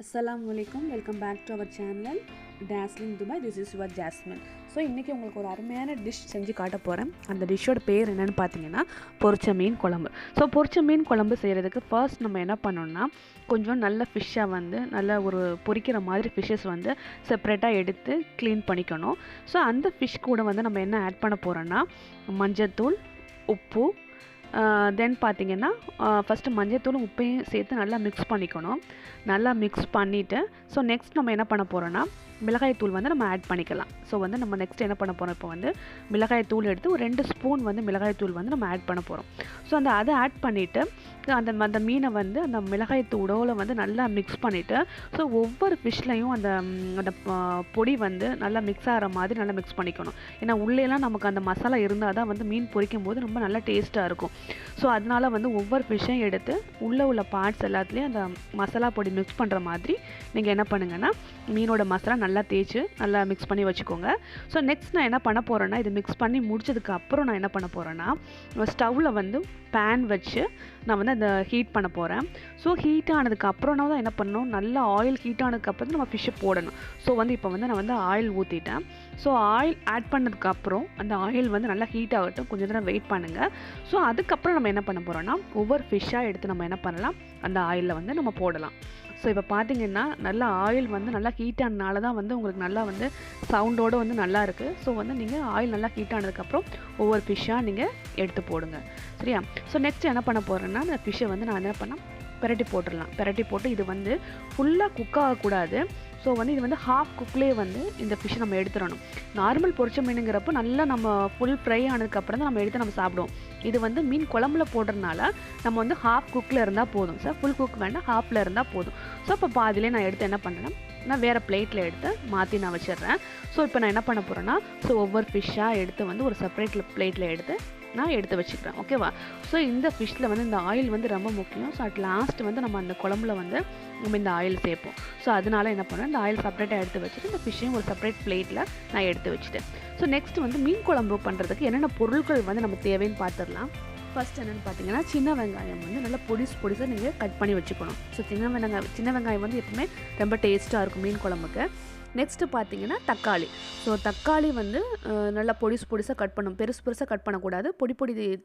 Assalamualaikum, welcome back to our channel Dazzling Dubai. This is your Jasmine. So இன்னைக்கு உங்களுக்கு ஒரு அருமையான dish செஞ்சு காட்ட போறேன். அந்த டிஷ்ஷோட பேர் என்னன்னு பாத்தீங்கன்னா பொரிச்ச மீன் குழம்பு. ஸோ பொரிச்ச மீன் குழம்பு செய்யறதுக்கு ஃபர்ஸ்ட் நம்ம என்ன பண்ணணும்னா கொஞ்சம் நல்ல ஃபிஷ்ஷை வந்து நல்ல ஒரு பொரிக்கிற மாதிரி ஃபிஷ்ஷஸ் வந்து செப்பரேட்டாக எடுத்து க்ளீன் பண்ணிக்கணும். ஸோ அந்த ஃபிஷ் கூட வந்து நம்ம என்ன ஆட் பண்ண போகிறோன்னா மஞ்சத்தூள், உப்பு, தென் பார்த்திங்கன்னா ஃபஸ்ட்டு மஞ்சத்தூளும் உப்பையும் சேர்த்து நல்லா மிக்ஸ் பண்ணிக்கணும். நல்லா மிக்ஸ் பண்ணிவிட்டு ஸோ நெக்ஸ்ட் நம்ம என்ன பண்ண போகிறோன்னா மிளகாய் தூள் வந்து நம்ம ஆட் பண்ணிக்கலாம். ஸோ வந்து நம்ம நெக்ஸ்ட் என்ன பண்ண போகிறோம், இப்போ வந்து மிளகாய் தூள் எடுத்து ஒரு 2 ஸ்பூன் வந்து மிளகாய் தூள் வந்து நம்ம ஆட் பண்ண போகிறோம். ஸோ அதை ஆட் பண்ணிவிட்டு அந்த மீனை வந்து அந்த மிளகாய் தூளோடு வந்து நல்லா மிக்ஸ் பண்ணிவிட்டு ஸோ ஒவ்வொரு ஃபிஷ்லையும் அந்த பொடி வந்து நல்லா மிக்ஸ் ஆகிற மாதிரி நல்லா மிக்ஸ் பண்ணிக்கணும். ஏன்னா உள்ளேலாம் நமக்கு அந்த மசாலா இருந்தால் தான் வந்து மீன் பொரிக்கும் போது ரொம்ப நல்லா டேஸ்ட்டாக இருக்கும். ஸோ அதனால் வந்து ஒவ்வொரு ஃபிஷ்ஷையும் எடுத்து உள்ளே உள்ள பார்ட்ஸ் எல்லாத்துலேயும் அந்த மசாலா பொடி மிக்ஸ் பண்ணுற மாதிரி நீங்கள் என்ன பண்ணுங்கன்னா மீனோட மசாலா நல்லா தேய்ச்சி நல்லா மிக்ஸ் பண்ணி வச்சுக்கோங்க. ஸோ நெக்ஸ்ட் நான் என்ன பண்ண போகிறேன்னா இது மிக்ஸ் பண்ணி முடிச்சதுக்கு அப்புறம் நான் என்ன பண்ண போகிறேன்னா ஸ்டவ்வில் வந்து பேன் வச்சு நான் வந்து அதை ஹீட் பண்ண போகிறேன். ஸோ ஹீட் ஆனதுக்கப்புறம் தான் என்ன பண்ணணும், நல்லா ஆயில் ஹீட் ஆனதுக்கப்புறம் நம்ம ஃபிஷ்ஷை போடணும். ஸோ வந்து இப்போ வந்து நான் வந்து ஆயில் ஊற்றிட்டேன். ஸோ ஆயில் ஆட் பண்ணதுக்கப்புறம் அந்த ஆயில் வந்து நல்லா ஹீட் ஆகட்டும், கொஞ்சம் நேரம் வெயிட் பண்ணுங்கள். ஸோ அதுக்கப்புறம் நம்ம என்ன பண்ண போகிறோன்னா ஒவ்வொரு ஃபிஷ்ஷாக எடுத்து நம்ம என்ன பண்ணலாம், அந்த ஆயிலில் வந்து நம்ம போடலாம். ஸோ இப்போ பார்த்தீங்கன்னா நல்லா ஆயில் வந்து நல்லா ஹீட் ஆனதுனால தான் வந்து உங்களுக்கு நல்லா வந்து சவுண்டோடு வந்து நல்லா இருக்குது. ஸோ வந்து நீங்கள் ஆயில் நல்லா ஹீட் ஆனதுக்கப்புறம் ஒவ்வொரு ஃபிஷ்ஷாக நீங்கள் எடுத்து போடுங்க, சரியா? ஸோ நெக்ஸ்ட் என்ன பண்ண போகிறேன்னா அந்த ஃபிஷ்ஷை வந்து நான் என்ன பண்ணேன் பெரட்டி போட்டுடலாம். பெரட்டி போட்டு இது வந்து ஃபுல்லாக குக் ஆகக்கூடாது. ஸோ வந்து இது வந்து ஹாஃப் குக்லேயே வந்து இந்த ஃபிஷ்ஷை நம்ம எடுத்துடணும். நார்மல் பொரிச்ச மீனுங்கிறப்போ நல்லா நம்ம ஃபுல் ஃப்ரை ஆனதுக்கப்புறம் தான் நம்ம எடுத்து நம்ம சாப்பிடுவோம். இது வந்து மீன் குழம்புல போடுறதுனால நம்ம வந்து ஹாஃப் குக்கில் இருந்தால் போதும் சார், ஃபுல் குக் வேண்டாம், ஹாஃபில் இருந்தால் போதும். ஸோ இப்போ பாதிலே நான் எடுத்து என்ன பண்ணுறேன், நான் வேறு பிளேட்டில் எடுத்து மாற்றி நான் வச்சிடுறேன். ஸோ இப்போ நான் என்ன பண்ண போகிறேன்னா ஸோ ஒவ்வொரு ஃபிஷ்ஷாக எடுத்து வந்து ஒரு செப்பரேட் பிளேட்டில் எடுத்து நான் எடுத்து வச்சுக்கிறேன், ஓகேவா? ஸோ இந்த ஃபிஷ்ஷில் வந்து இந்த ஆயில் வந்து ரொம்ப முக்கியம். ஸோ அட் லாஸ்ட் வந்து நம்ம அந்த குழம்புல வந்து நம்ம இந்த ஆயில் சேர்ப்போம். ஸோ அதனால் என்ன பண்ணுறேன், இந்த ஆயில் செப்பரேட்டாக எடுத்து வச்சுட்டு இந்த ஃபிஷ்ஷையும் ஒரு செப்பரேட் பிளேட்டில் நான் எடுத்து வச்சுட்டேன். ஸோ நெக்ஸ்ட் வந்து மீன் குழம்பு பண்ணுறதுக்கு என்னென்ன பொருட்கள் வந்து நம்ம தேவைன்னு பார்த்துடலாம். ஃபஸ்ட் என்னென்னு பார்த்தீங்கன்னா சின்ன வெங்காயம் வந்து நல்லா பொடிசாக நீங்கள் கட் பண்ணி வச்சுக்கணும். ஸோ சின்ன வெங்காயம் வந்து எப்பவுமே ரொம்ப டேஸ்ட்டாக இருக்கும் மீன் குழம்புக்கு. நெக்ஸ்ட்டு பார்த்தீங்கன்னா தக்காளி. ஸோ தக்காளி வந்து நல்லா பொடிசாக கட் பண்ணணும், பெருசாக கட் பண்ணக்கூடாது, பொடி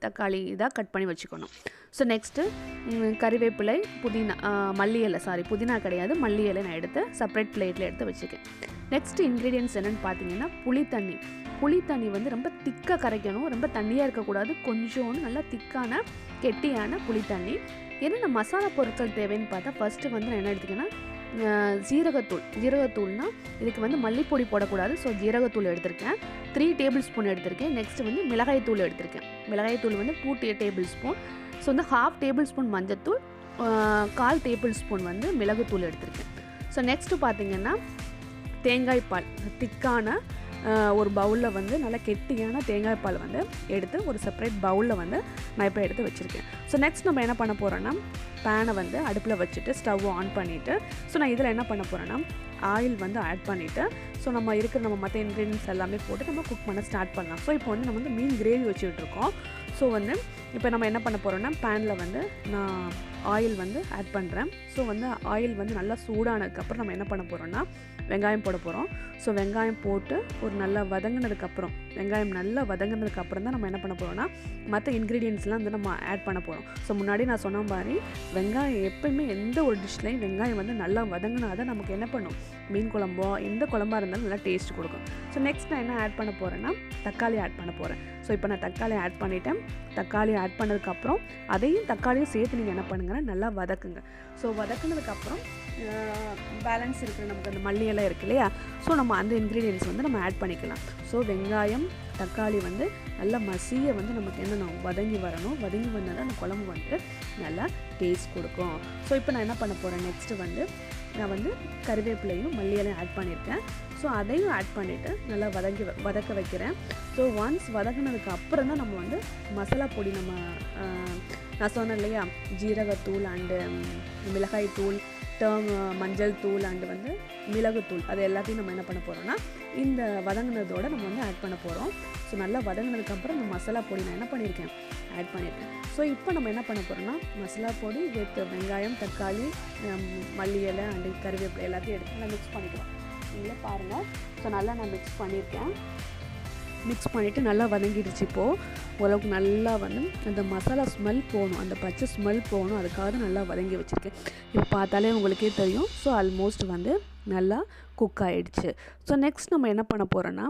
தக்காளி இதாக கட் பண்ணி வச்சுக்கணும். ஸோ நெக்ஸ்ட்டு கறிவேப்பிலை, மல்லி இலை, புதினா கிடையாது, மல்லி இலை நான் எடுத்து செப்பரேட் பிளேட்டில் எடுத்து வச்சுக்கேன். நெக்ஸ்ட் இன்க்ரீடியன்ட்ஸ் என்னென்னு பார்த்தீங்கன்னா புளி தண்ணி வந்து ரொம்ப திக்காக கரைக்கணும், ரொம்ப தண்ணியாக இருக்கக்கூடாது, கொஞ்சோன்னு நல்லா திக்கான கெட்டியான புளி தண்ணி. என்னென்ன மசாலா பொருட்கள் தேவைன்னு பார்த்தா ஃபஸ்ட்டு வந்து நான் என்ன எடுத்துக்கேன்னா ஜீரகத்தூள்னால் இதுக்கு வந்து மல்லிப்பொடி போடக்கூடாது. ஸோ ஜீரகத்தூள் எடுத்திருக்கேன், 3 டேபிள் ஸ்பூன் எடுத்திருக்கேன். நெக்ஸ்ட் வந்து மிளகாய்த்தூள் எடுத்திருக்கேன். மிளகாய்த்தூள் வந்து 2 டேபிள் ஸ்பூன். ஸோ வந்து 1/2 டேபிள் ஸ்பூன் மஞ்சத்தூள், 1/4 டேபிள் ஸ்பூன் வந்து மிளகுத்தூள் எடுத்திருக்கேன். ஸோ நெக்ஸ்ட்டு பார்த்திங்கன்னா தேங்காய் பால், திக்கான ஒரு பவுலில் வந்து நல்லா கெட்டியான தேங்காய் பால் வந்து எடுத்து ஒரு செப்பரேட் பவுலில் வந்து நான் இப்போ எடுத்து வச்சுருக்கேன். ஸோ நெக்ஸ்ட் நம்ம என்ன பண்ண போகிறோன்னா பேனை வந்து அடுப்பில் வச்சுட்டு ஸ்டவ் ஆன் பண்ணிவிட்டு ஸோ நான் இதில் என்ன பண்ண போகிறேன்னா ஆயில் வந்து ஆட் பண்ணிவிட்டு ஸோ நம்ம மற்ற இன்க்ரீடியன்ஸ் எல்லாமே போட்டு நம்ம குக் பண்ண ஸ்டார்ட் பண்ணலாம். ஸோ இப்போ வந்து நம்ம வந்து மீன் கிரேவி வச்சுக்கிட்டுருக்கோம். ஸோ வந்து இப்போ நம்ம என்ன பண்ண போகிறோன்னா பேனில் வந்து நான் ஆயில் வந்து ஆட் பண்ணுறேன். ஸோ வந்து ஆயில் வந்து நல்லா சூடானதுக்கப்புறம் நம்ம என்ன பண்ண போகிறோன்னா வெங்காயம் போட போகிறோம். ஸோ வெங்காயம் போட்டு ஒரு நல்லா வெங்காயம் நல்லா வதங்கினதுக்கப்புறம் தான் நம்ம என்ன பண்ண போகிறோம்னா மற்ற இன்க்ரீடியன்ஸ்லாம் வந்து நம்ம ஆட் பண்ண போகிறோம். ஸோ முன்னாடி நான் சொன்ன மாதிரி வெங்காயம் எப்போயுமே எந்த ஒரு டிஷ்லையும் வெங்காயம் வந்து நல்லா வதங்கினா தான் நமக்கு என்ன பண்ணும், மீன் குழம்போ எந்த குழம்பாக இருந்தாலும் நல்லா டேஸ்ட் கொடுக்கும். ஸோ நெக்ஸ்ட் நான் என்ன ஆட் பண்ண போகிறேன்னா தக்காளி ஆட் பண்ண போகிறேன். ஸோ இப்போ நான் தக்காளி ஆட் பண்ணிட்டேன். தக்காளி ஆட் பண்ணதுக்கப்புறம் தக்காளியும் சேர்த்து நீங்கள் என்ன பண்ணுங்கன்னா நல்லா வதக்குங்க. ஸோ வதக்குனதுக்கப்புறம் பேலன்ஸ் இருக்கிற நமக்கு அந்த மல்லி எல்லாம் இருக்குது இல்லையா, ஸோ நம்ம அந்த இன்க்ரீடியன்ஸ் வந்து நம்ம ஆட் பண்ணிக்கலாம். ஸோ வெங்காயம் தக்காளி வந்து நல்லா மசிய வந்து நமக்கு என்னென்ன வதங்கி வந்தால் அந்த குழம்பு வந்து நல்லா டேஸ்ட் கொடுக்கும். ஸோ இப்போ நான் என்ன பண்ண போகிறேன், நெக்ஸ்ட்டு வந்து நான் வந்து கறிவேப்பிலையும் மல்லி இலையும் ஆட் பண்ணியிருக்கேன். ஸோ அதையும் ஆட் பண்ணிவிட்டு நல்லா வதக்க வைக்கிறேன். ஸோ ஒன்ஸ் வதங்கினதுக்கு அப்புறம் தான் நம்ம வந்து மசாலா பொடி நான் சொன்னேன் இல்லையா, ஜீரகத்தூள் அண்டு மிளகாய் தூள், மஞ்சள் தூள் அண்டு வந்து மிளகுத்தூள் அது எல்லாத்தையும் நம்ம என்ன பண்ண போகிறோம்னா இந்த வதங்கினதோடு நம்ம வந்து ஆட் பண்ண போகிறோம். ஸோ நல்லா வதங்கினதுக்கப்புறம் இந்த மசாலா பொடி நான் என்ன பண்ணியிருக்கேன் ஆட் பண்ணியிருக்கேன். ஸோ இப்போ நம்ம என்ன பண்ண போகிறோம்னா மசாலா பொடி வித் வெங்காயம், தக்காளி, மல்லி இலை அண்டு கருவேப்பிலை எல்லாத்தையும் எடுத்து நான் மிக்ஸ் பண்ணிக்கலாம். நீங்களே பாருங்கள். ஸோ நல்லா நான் மிக்ஸ் பண்ணியிருக்கேன். மிக்ஸ் பண்ணிவிட்டு நல்லா வதங்கிடுச்சு. இப்போது ஓரளவுக்கு நல்லா வந்து அந்த மசாலா ஸ்மெல் போகணும், அந்த பச்சை ஸ்மெல் போகணும், அதுக்காக நல்லா வதங்கி வச்சுருக்கேன். இப்போ பார்த்தாலே உங்களுக்கே தெரியும். ஸோ ஆல்மோஸ்ட் வந்து நல்லா குக் ஆகிடுச்சு. ஸோ நெக்ஸ்ட் நம்ம என்ன பண்ண போகிறோன்னா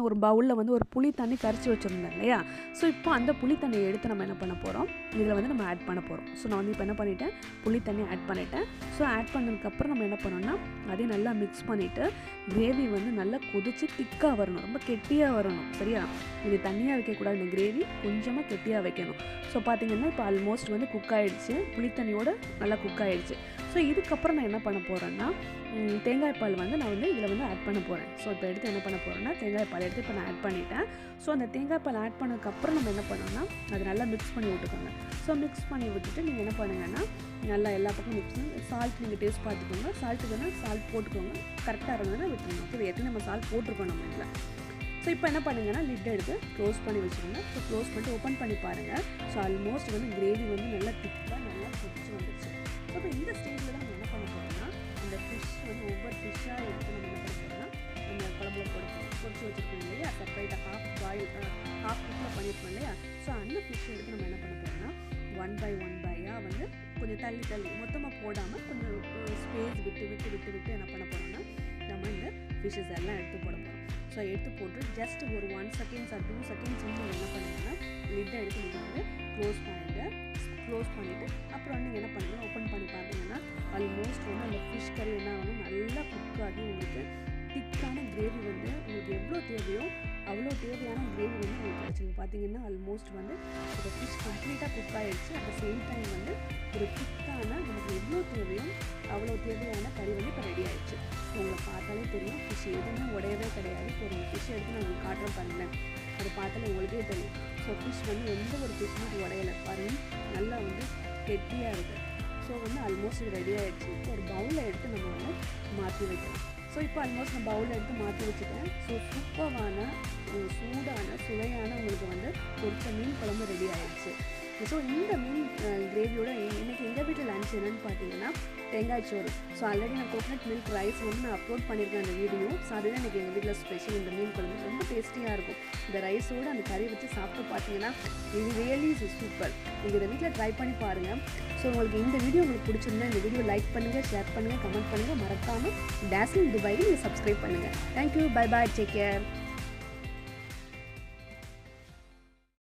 ஒரு பவுலில் வந்து ஒரு புளி தண்ணி கரைச்சி வச்சுருந்தோம் இல்லையா. ஸோ இப்போ அந்த புளி தண்ணியை எடுத்து நம்ம என்ன பண்ண போகிறோம், இதில் வந்து நம்ம ஆட் பண்ண போகிறோம். ஸோ நான் வந்து இப்போ என்ன பண்ணிட்டேன், புளி தண்ணி ஆட் பண்ணிட்டேன். ஸோ ஆட் பண்ணதுக்கப்புறம் நம்ம என்ன பண்ணோம்னா அதையும் நல்லா மிக்ஸ் பண்ணிவிட்டு கிரேவி வந்து நல்லா கொதித்து திக்காக வரணும், ரொம்ப கெட்டியாக வரணும். சரியா, இது தண்ணியாக வைக்கக்கூடாது, இந்த கிரேவி கொஞ்சமாக கெட்டியாக வைக்கணும். ஸோ பார்த்திங்கன்னா இப்போ ஆல்மோஸ்ட் வந்து குக் ஆகிடுச்சு, புளித்தண்ணியோடு நல்லா குக் ஆகிடுச்சு. ஸோ இதுக்கப்புறம் நான் என்ன பண்ண போகிறேன்னா தேங்காய் பால் வந்து நான் வந்து இதில் வந்து ஆட் பண்ண போகிறேன். ஸோ இப்போ எடுத்து என்ன பண்ண போகிறேன்னா தேங்காய் பால் எடுத்து இப்போ நான் ஆட் பண்ணிட்டேன். ஸோ அந்த தேங்காய் பால் ஆட் பண்ணதுக்கப்புறம் நம்ம என்ன பண்ணோம்னா அது நல்லா மிக்ஸ் பண்ணி விட்டுக்கோங்க. ஸோ மிக்ஸ் பண்ணி விட்டுட்டு நீங்கள் என்ன பண்ணுங்கன்னா நல்லா எல்லா பக்கம் மிக்ஸ் பண்ணி சால்ட் நீங்கள் டேஸ்ட் பார்த்துக்கோங்க. சால்ட்டு வேணால் சால்ட் போட்டுக்கோங்க, கரெக்டாக இருந்ததுன்னா விட்டுருங்க. ஓகே, ஏற்கனவே நம்ம சால்ட் போட்டிருக்கோம் நம்ம இதில். ஸோ இப்போ என்ன பண்ணுங்கன்னா லிட் எடுத்து க்ளோஸ் பண்ணி வச்சுக்கோங்க. ஸோ க்ளோஸ் பண்ணிட்டு ஓப்பன் பண்ணி பாருங்கள். ஸோ ஆல்மோஸ்ட் வந்து கிரேவி வந்து நல்லா திக்காக நல்லா கொதிச்சு வந்துடுச்சு. ஸோ இப்போ இந்த ஸ்டேஜில் தான் நம்ம என்ன பண்ண போகிறோம்னா இந்த ஃபிஷ் வந்து ஒவ்வொரு ஃபிஷ்ஷாக எடுத்து நம்ம என்ன பண்ண போகிறோம்னா நம்ம குழம்புல பொரிச்சு வச்சுருக்கோம் இல்லையா, செப்பரேட்டாக ஹாஃப் குக்கில் பண்ணியிருக்கோம் இல்லையா. ஸோ அந்த ஃபிஷ் எடுத்து நம்ம என்ன பண்ண போகிறோம்னா ஒன் பை வந்து கொஞ்சம் தள்ளி மொத்தமாக போடாமல் கொஞ்சம் ஸ்பேஸ் விட்டு என்ன பண்ண போகிறோம்னா நம்ம இந்த ஃபிஷ்ஷஸ் எல்லாம் எடுத்து போட போகிறோம். ஸோ எடுத்து போட்டு ஜஸ்ட் ஒரு 1 செகண்ட்ஸ் ஆர் 2 செகண்ட்ஸ் வந்து என்ன பண்ணுங்கன்னா லிட்டை எடுத்து நீங்கள் வந்து க்ளோஸ் பண்ணிவிட்டு அப்புறம் நீங்கள் என்ன பண்ணுங்கள் ஓப்பன் பண்ணி பார்த்தீங்கன்னா ஆல்மோஸ்ட் வந்து அந்த ஃபிஷ் கறி என்ன ஆகணும் நல்லா குக் ஆகி உங்களுக்கு திக்கான கிரேவி வந்து உங்களுக்கு எவ்வளோ தேவையோ அவ்வளோ தேவையான கிரேவி வந்து உங்களுக்கு கிடச்சிருக்கு. பார்த்தீங்கன்னா ஆல்மோஸ்ட் வந்து இந்த ஃபிஷ் கம்ப்ளீட்டாக குக் ஆகிடுச்சு. அட் த சேம் டைம் வந்து ஒரு திக்கான நமக்கு எவ்வளோ தேவையோ அவ்வளோ தேவையான கறி வந்து இப்போ ரெடி ஆகிடுச்சு. உங்களை பார்த்தாலே தெரியும் ஃபிஷ் எதுவுமே உடையவே கிடையாது. இப்போ ஒரு ஃபிஷ் எடுத்து நான் உங்களுக்கு காட்டுறேன் பாருங்களேன், அதை பார்த்தாலே உங்களுக்கே தெரியும். ஸோ ஃபிஷ் வந்து எந்த ஒரு ஃபிஷ்ஷுமே உடையலை பாருங்கள், நல்லா வந்து கெட்டியாக இருக்குது. ஸோ வந்து ஆல்மோஸ்ட் இது ரெடி ஆகிடுச்சு. இப்போ ஒரு பவுலில் எடுத்து நம்ம வந்து மாற்றி வைக்கலாம். ஸோ இப்போ ஆல்மோஸ்ட் நான் பவுலில் எடுத்து மாற்றி வச்சுட்டேன். ஸோ சூப்பரான சூடான சுவையான உங்களுக்கு வந்து பொரிச்ச மீன் குழம்பு ரெடி ஆகிடுச்சு. ஸோ இந்த மீன் கிரேவியோட இன்றைக்கி எங்கள் வீட்டில் லன்ச் என்னென்னு பார்த்தீங்கன்னா தேங்காய் சோறு. ஸோ ஆல்ரெடி நான் கோகனட் மில்க் ரைஸ் வந்து நான் அப்லோட் பண்ணியிருக்கேன் அந்த வீடியோ. ஸோ அதுதான் இன்றைக்கி எங்கள் வீட்டில் ஸ்பெஷல். இந்த மீன் குழம்பு ரொம்ப டேஸ்டியாக இருக்கும். இந்த ரைஸோடு அந்த கறி வச்சு சாப்பிட்டு பார்த்தீங்கன்னா இது ரியலி சூப்பர். நீங்கள் இதை வீட்டில் ட்ரை பண்ணி பாருங்கள். ஸோ உங்களுக்கு இந்த வீடியோ உங்களுக்கு பிடிச்சிருந்தா இந்த வீடியோ லைக் பண்ணுங்கள், ஷேர் பண்ணுங்கள், கமெண்ட் பண்ணுங்கள். மறக்காமல் டாஸ்லிங் துபாய்க்கு நீங்கள் சப்ஸ்கிரைப் பண்ணுங்கள். Thank you, bye bye, take care.